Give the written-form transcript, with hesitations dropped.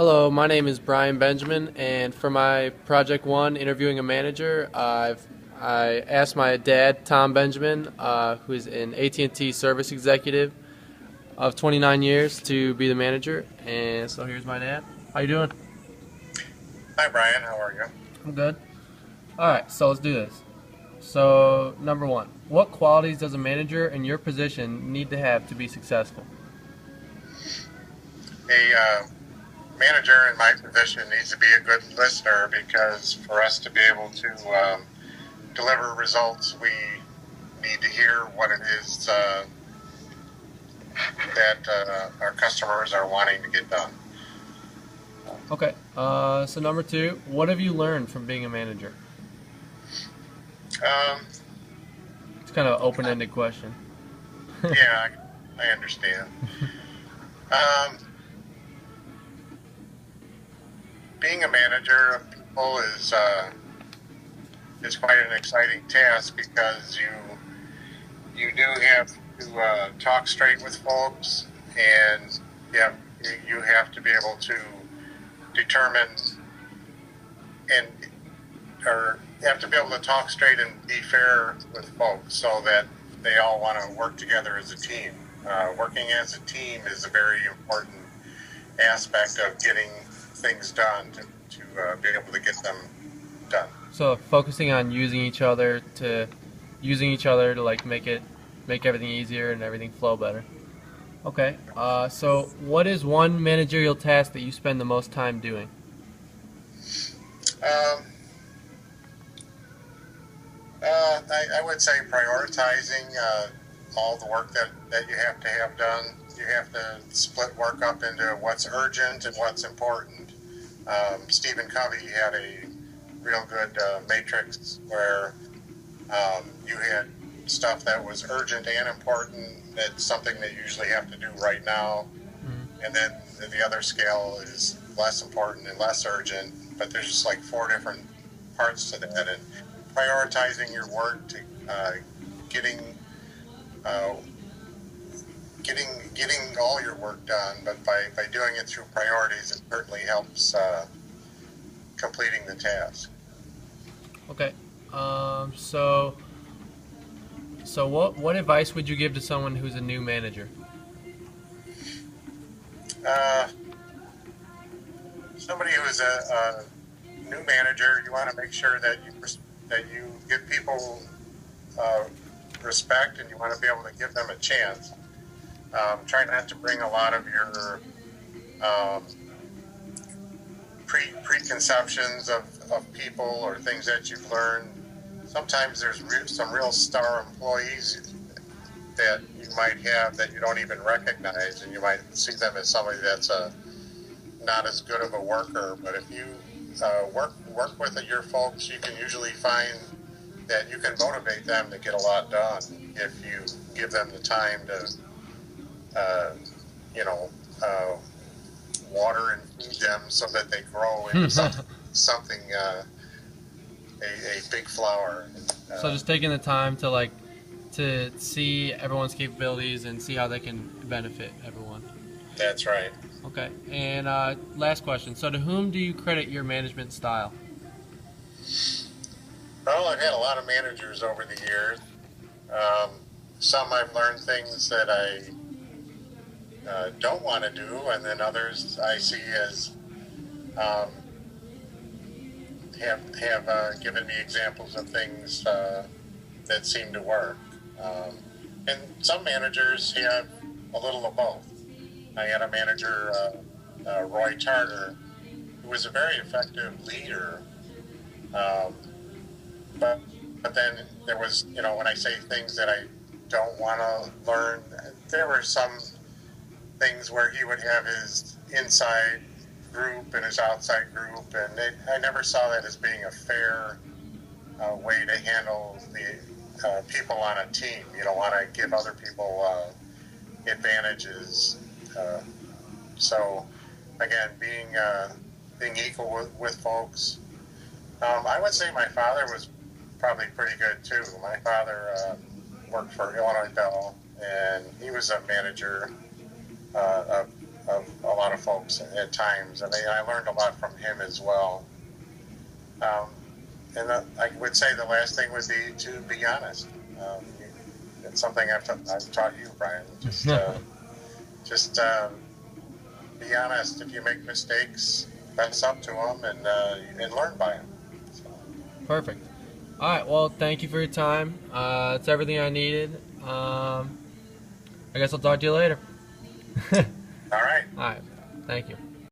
Hello, my name is Brian Benjamin, and for my Project One interviewing a manager, I asked my dad, Tom Benjamin, who is an AT&T service executive of 29 years, to be the manager. And so here's my dad. How you doing? Hi, Brian. How are you? I'm good. All right, so let's do this. So number one, what qualities does a manager in your position need to have to be successful? A manager in my position needs to be a good listener because for us to be able to deliver results, we need to hear what it is that our customers are wanting to get done. Okay. So number two, what have you learned from being a manager? Um, It's kind of an open-ended question. yeah, I understand. Um, Being a manager of people is quite an exciting task because you do have to talk straight with folks, and yeah, you have to be able to determine and or you have to be able to talk straight and be fair with folks so that they all want to work together as a team. Working as a team is a very important aspect of getting things done to be able to get them done. So focusing on using each other to like make everything easier and everything flow better. Okay. So what is one managerial task that you spend the most time doing? Um, I would say prioritizing all the work that you have done. You have to split work up into what's urgent and what's important. Stephen Covey had a real good matrix where you had stuff that was urgent and important. That's something that you usually have to do right now. Mhm. And then the other scale is less important and less urgent. But there's just like four different parts to that. And prioritizing your work to getting uh, getting all your work done, but by doing it through priorities, it certainly helps completing the task. Okay. So what advice would you give to someone who's a new manager? Uh, Somebody who is a new manager, you want to make sure that you give people uh, respect, and you want to be able to give them a chance. Try not to bring a lot of your um, preconceptions of people or things that you've learned. Sometimes there's some real star employees that you might have that you don't even recognize, and you might see them as somebody that's not as good of a worker. But if you work with your folks, you can usually find that you can motivate them to get a lot done if you give them the time to, uh, you know, uh, water and feed them so that they grow into something a big flower. So Uh, just taking the time to to see everyone's capabilities and see how they can benefit everyone. that's right. Okay. And last question. So to whom do you credit your management style? Well, I've had a lot of managers over the years. Um, some I've learned things that I don't want to do, and then others I see as um, have given me examples of things that seem to work. Um, and some managers have a little of both. I had a manager, Roy Charter, who was a very effective leader, um, but then there was, when I say things that I don't want to learn, there were some things where he would have his inside group and his outside group, and I never saw that as being a fair way to handle the people on a team. You don't want to give other people advantages. Uh, so again, being equal with folks. I would say my father was probably pretty good too. My father worked for Illinois Bell, and he was a manager of of a lot of folks at times, and I learned a lot from him as well. Um, and I would say the last thing would be to be honest. It's something I've taught you, Brian. Just be honest. If you make mistakes, fess up to them and learn by them. So. Perfect. All right. Well, thank you for your time. That's everything I needed. I guess I'll talk to you later. All right. All right. Thank you.